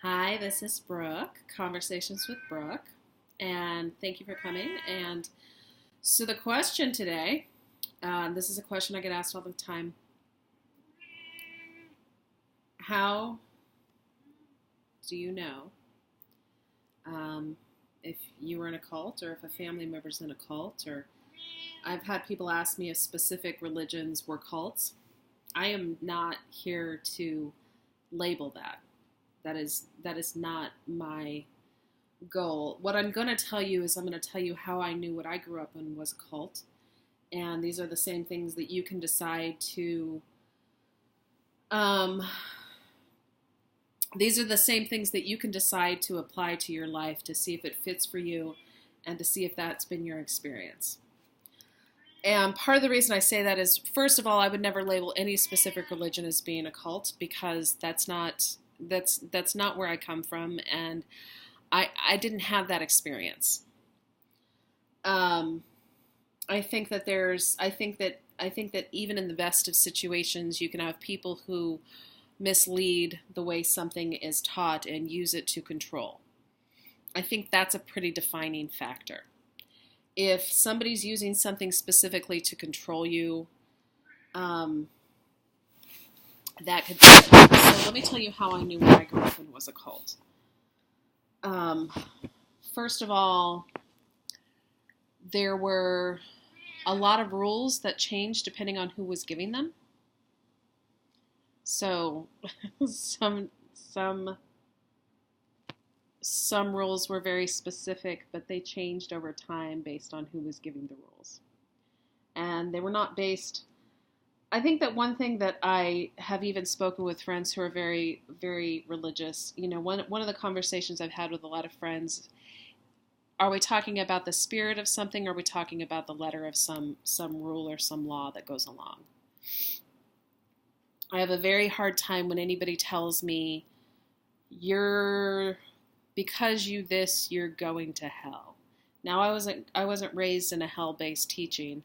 Hi, this is Brooke, Conversations with Brooke, and thank you for coming. And so, the question today, this is a question I get asked all the time. How do you know if you were in a cult or if a family member's in a cult? Or I've had people ask me if specific religions were cults. I am not here to label that. That is not my goal. What I'm going to tell you is I'm going to tell you how I knew what I grew up in was a cult. And these are the same things that you can decide to, um, these are the same things that you can decide to apply to your life to see if it fits for you and to see if that's been your experience. And part of the reason I say that is, first of all, I would never label any specific religion as being a cult because that's not where I come from, and I didn't have that experience. Um, I think that even in the best of situations, you can have people who mislead the way something is taught and use it to control. I think that's a pretty defining factor. If somebody's using something specifically to control you, um, that could be it. So let me tell you how I knew what I grew up in was a cult. Um, First of all, there were a lot of rules that changed depending on who was giving them. So some some rules were very specific, but they changed over time based on who was giving the rules. And they were not based. I think that one thing that I have even spoken with friends who are very, very religious, one of the conversations I've had with a lot of friends, are we talking about the spirit of something, or are we talking about the letter of some rule or some law that goes along? I have a very hard time when anybody tells me, you're because you this, you're going to hell. Now, I wasn't raised in a hell-based teaching,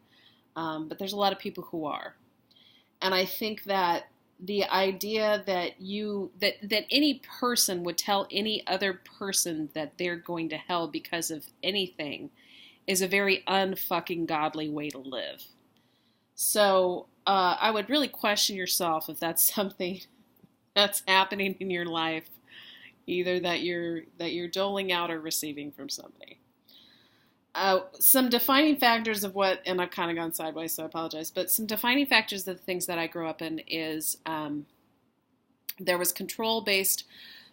but there's a lot of people who are. And I think that the idea that any person would tell any other person that they're going to hell because of anything is a very unfucking godly way to live. So I would really question yourself if that's something that's happening in your life, either that you're doling out or receiving from somebody. Some defining factors of what, and I've kind of gone sideways, so I apologize, but some defining factors of the things that I grew up in is there was control based.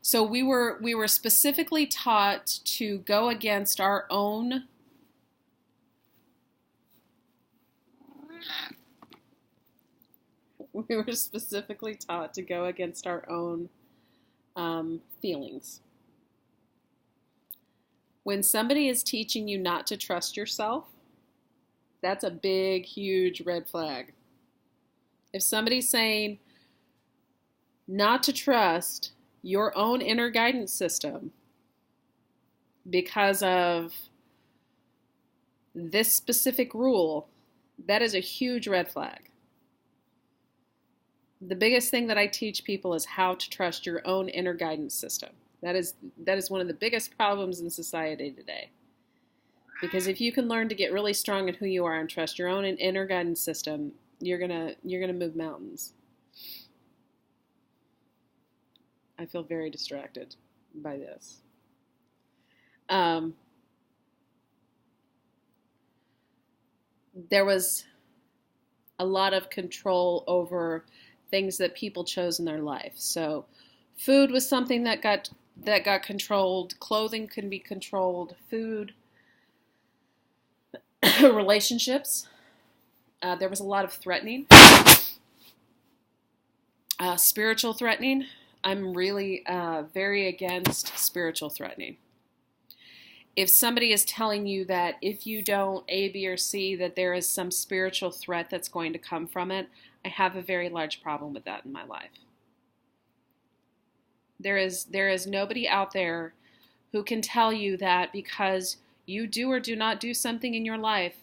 So we were specifically taught to go against our own. We were specifically taught to go against our own feelings. When somebody is teaching you not to trust yourself, that's a big, huge red flag. If somebody's saying not to trust your own inner guidance system because of this specific rule, that is a huge red flag. The biggest thing that I teach people is how to trust your own inner guidance system. That is one of the biggest problems in society today. Because if you can learn to get really strong in who you are and trust your own inner guidance system, you're gonna move mountains. I feel very distracted by this. There was a lot of control over things that people chose in their life. So food was something that got controlled. Clothing can be controlled. Food, relationships. There was a lot of threatening. Spiritual threatening. I'm really very against spiritual threatening. If somebody is telling you that if you don't A, B, or C, that there is some spiritual threat that's going to come from it, I have a very large problem with that in my life. There is nobody out there who can tell you that because you do or do not do something in your life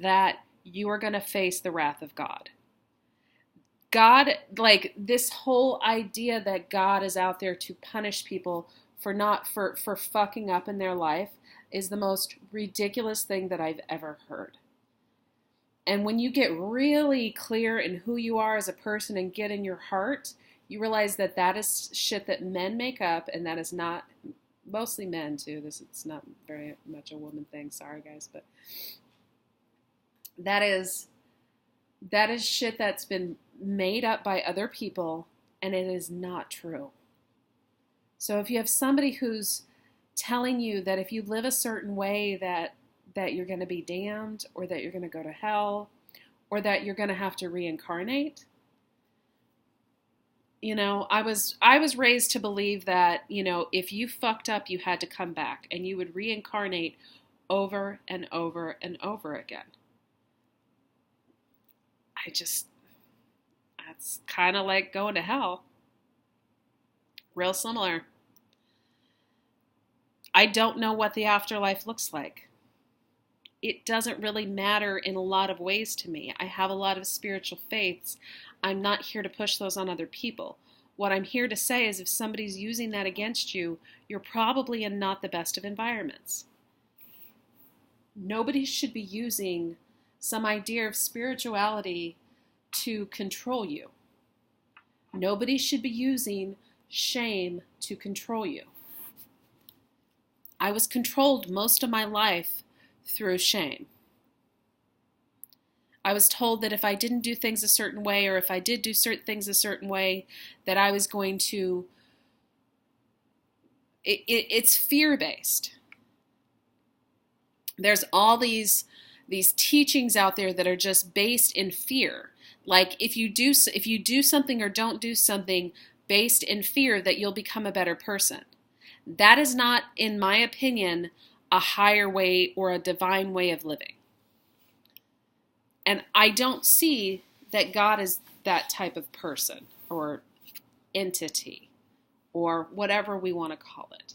that you are going to face the wrath of God. God, like this whole idea that God is out there to punish people for not for fucking up in their life is the most ridiculous thing that I've ever heard. And when you get really clear in who you are as a person and get in your heart, you realize that that is shit that men make up, and that is not, mostly men too. It's not very much a woman thing. Sorry guys, but that is shit that's been made up by other people, and it is not true. So if you have somebody who's telling you that if you live a certain way that you're going to be damned, or that you're going to go to hell, or that you're going to have to reincarnate, you know, I was raised to believe that, you know, if you fucked up, you had to come back and you would reincarnate over and over and over again. That's kind of like going to hell. Real similar. I don't know what the afterlife looks like. It doesn't really matter in a lot of ways to me. I have a lot of spiritual faiths. I'm not here to push those on other people. What I'm here to say is if somebody's using that against you, you're probably in not the best of environments. Nobody should be using some idea of spirituality to control you. Nobody should be using shame to control you. I was controlled most of my life through shame. I was told that if I didn't do things a certain way, or if I did do certain things a certain way, that I was going to... It's fear-based. There's all these teachings out there that are just based in fear. Like if you do something or don't do something based in fear, that you'll become a better person. That is not, in my opinion, a higher way or a divine way of living. And I don't see that God is that type of person or entity or whatever we want to call it.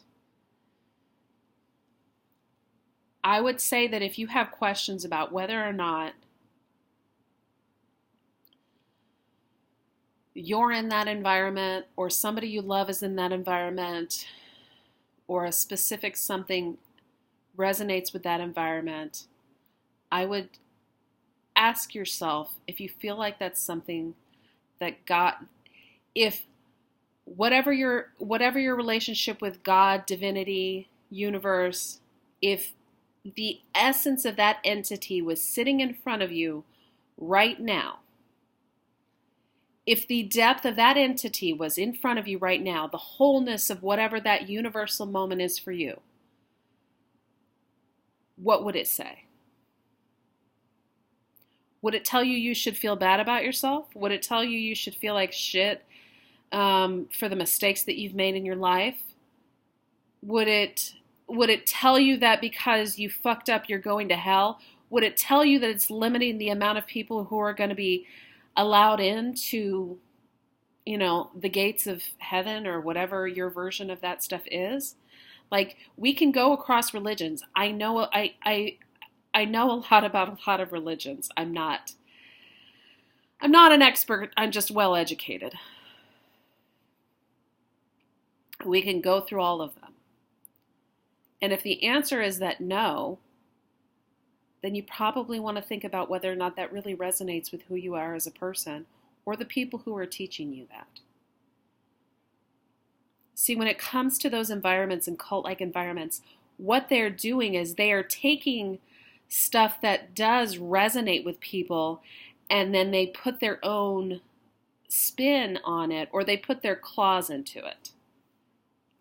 I would say that if you have questions about whether or not you're in that environment, or somebody you love is in that environment, or a specific something resonates with that environment, I would ask yourself if you feel like that's something that God, if whatever your relationship with God, divinity, universe, if the essence of that entity was sitting in front of you right now, if the depth of that entity was in front of you right now, the wholeness of whatever that universal moment is for you, what would it say? Would it tell you you should feel bad about yourself? Would it tell you you should feel like shit for the mistakes that you've made in your life? Would it tell you that because you fucked up you're going to hell? Would it tell you that it's limiting the amount of people who are going to be allowed into, you know, the gates of heaven, or whatever your version of that stuff is? Like, we can go across religions. I know a lot about a lot of religions. I'm not an expert. I'm just well educated. We can go through all of them. And if the answer is that no, then you probably want to think about whether or not that really resonates with who you are as a person, or the people who are teaching you that. See, when it comes to those environments and cult-like environments, what they're doing is they are taking stuff that does resonate with people, and then they put their own spin on it, or they put their claws into it.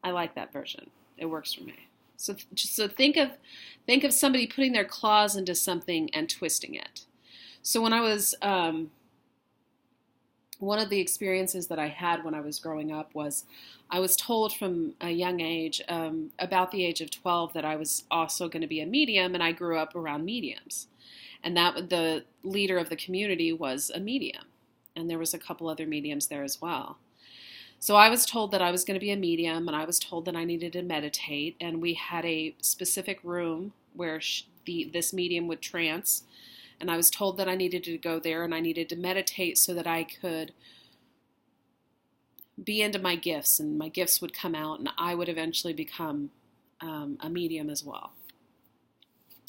I like that version. It works for me. So think of somebody putting their claws into something and twisting it. So when I was, one of the experiences that I had when I was growing up was I was told from a young age, about the age of 12, that I was also going to be a medium, and I grew up around mediums. And that the leader of the community was a medium. And there was a couple other mediums there as well. So I was told that I was going to be a medium, and I was told that I needed to meditate, and we had a specific room where this medium would trance And I was told that I needed to go there and I needed to meditate so that I could be into my gifts, and my gifts would come out, and I would eventually become a medium as well.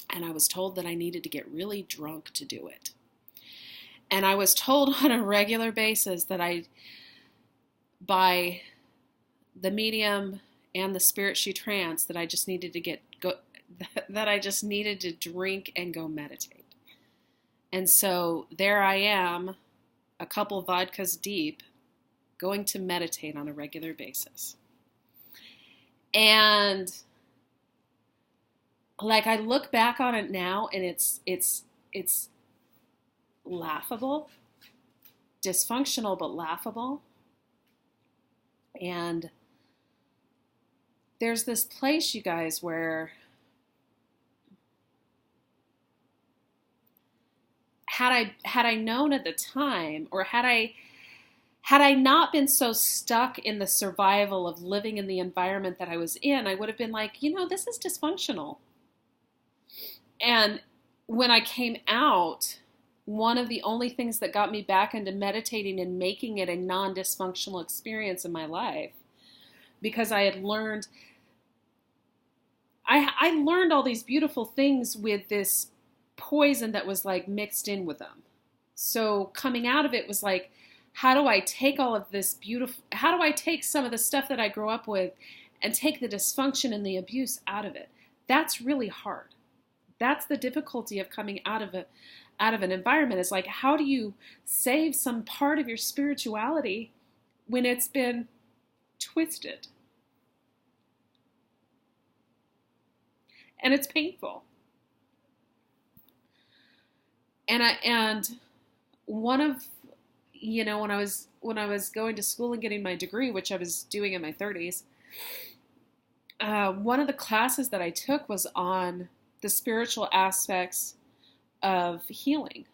And I was told that I needed to get really drunk to do it. And I was told on a regular basis that by the medium and the spirit she trance, that I just needed to that I just needed to drink and go meditate. And so there I am, a couple vodkas deep, going to meditate on a regular basis. And like, I look back on it now, and it's laughable, dysfunctional, but laughable. And there's this place, you guys, where had I known at the time, or had I not been so stuck in the survival of living in the environment that I was in, I would have been like, this is dysfunctional. And when I came out, one of the only things that got me back into meditating and making it a non-dysfunctional experience in my life, because I had learned, I learned all these beautiful things with this poison that was like mixed in with them. So coming out of it was like, how do I take all of this how do I take some of the stuff that I grew up with and take the dysfunction and the abuse out of it? That's really hard. That's the difficulty of coming out of an environment, is like, how do you save some part of your spirituality when it's been twisted? And it's painful. And one of, when I was going to school and getting my degree, which I was doing in my 30s, one of the classes that I took was on the spiritual aspects of healing.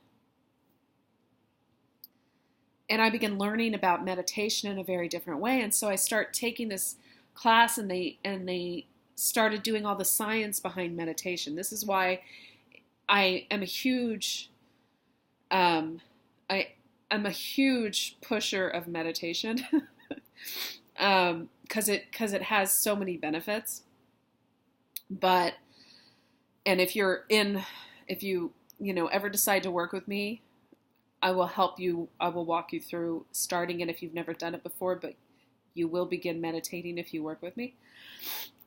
And I began learning about meditation in a very different way. And so I start taking this class, and they started doing all the science behind meditation. This is why I am a huge I'm a huge pusher of meditation, because it has so many benefits. And if you ever decide to work with me, I will help you. I will walk you through starting it if you've never done it before, but you will begin meditating if you work with me.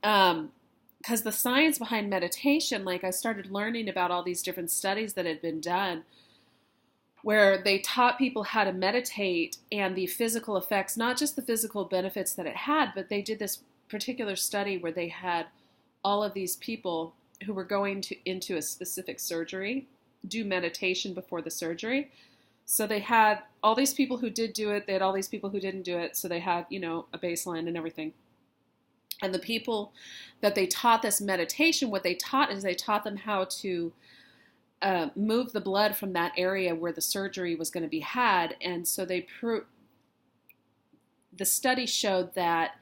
Because the science behind meditation, like, I started learning about all these different studies that had been done where they taught people how to meditate and the physical effects, not just the physical benefits that it had, but they did this particular study where they had all of these people who were going into a specific surgery do meditation before the surgery. So they had all these people who did do it, they had all these people who didn't do it, so they had, a baseline and everything. And the people that they taught this meditation, what they taught is they taught them how to move the blood from that area where the surgery was going to be had. And so the study showed that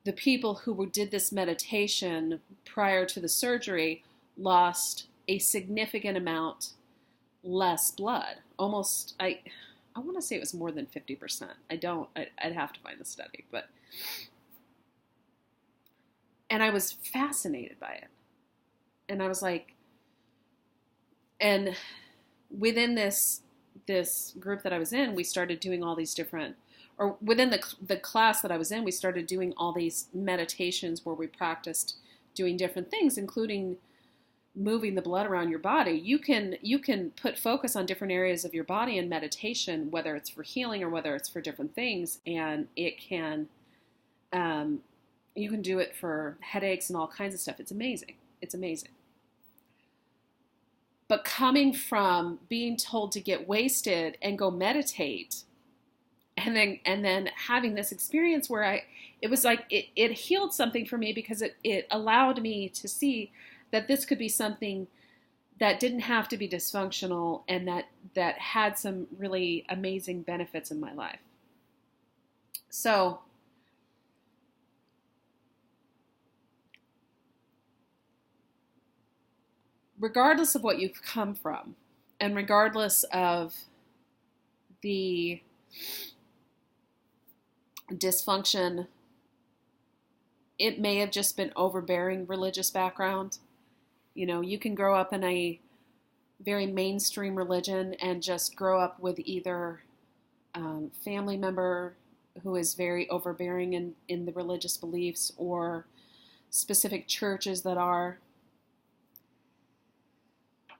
the people who did this meditation prior to the surgery lost a significant amount less blood. Almost, I want to say it was more than 50%. I'd have to find the study, and I was fascinated by it. And I was like, and within this group that I was in, we started doing all these different, or within the class that I was in, we started doing all these meditations where we practiced doing different things, including moving the blood around your body. You can put focus on different areas of your body in meditation, whether it's for healing or whether it's for different things, and it can, you can do it for headaches and all kinds of stuff. It's amazing. It's amazing. But coming from being told to get wasted and go meditate, and then having this experience where it was like it healed something for me, because it allowed me to see that this could be something that didn't have to be dysfunctional, and that had some really amazing benefits in my life. So regardless of what you've come from, And regardless of the dysfunction, it may have just been overbearing religious background. You know, you can grow up in a very mainstream religion and just grow up with either family member who is very overbearing in the religious beliefs, or specific churches that are,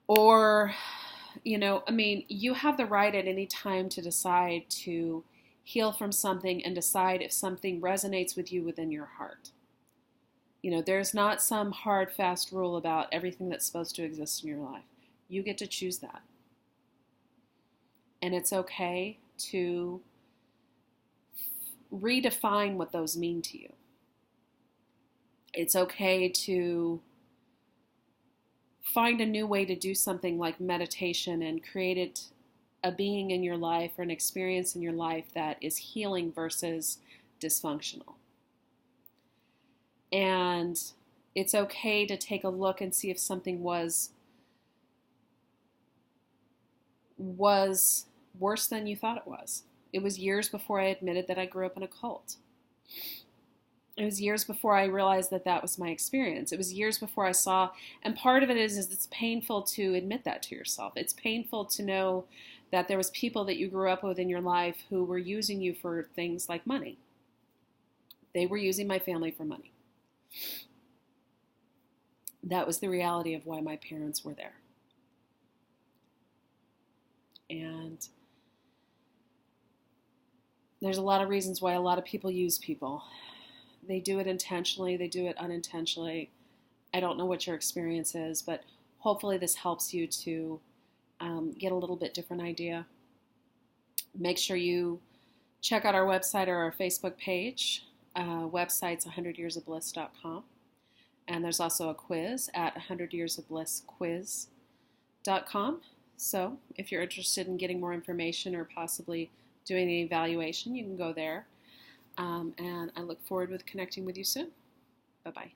or, you know, I mean, you have the right at any time to decide to heal from something and decide if something resonates with you within your heart. You know, there's not some hard, fast rule about everything that's supposed to exist in your life. You get to choose that. And it's okay to redefine what those mean to you. It's okay to find a new way to do something like meditation and create it a being in your life or an experience in your life that is healing versus dysfunctional. And it's okay to take a look and see if something was worse than you thought it was. It was years before I admitted that I grew up in a cult. It was years before I realized that that was my experience. It was years before I saw, and part of it is it's painful to admit that to yourself. It's painful to know that there was people that you grew up with in your life who were using you for things like money. They were using my family for money. That was the reality of why my parents were there. And there's a lot of reasons why a lot of people use people. They do it intentionally, they do it unintentionally. I don't know what your experience is, but hopefully this helps you to get a little bit different idea. Make sure you check out our website or our Facebook page. Website's 100yearsofbliss.com. And there's also a quiz at 100yearsofblissquiz.com. So if you're interested in getting more information or possibly doing an evaluation, you can go there. And I look forward to connecting with you soon. Bye-bye.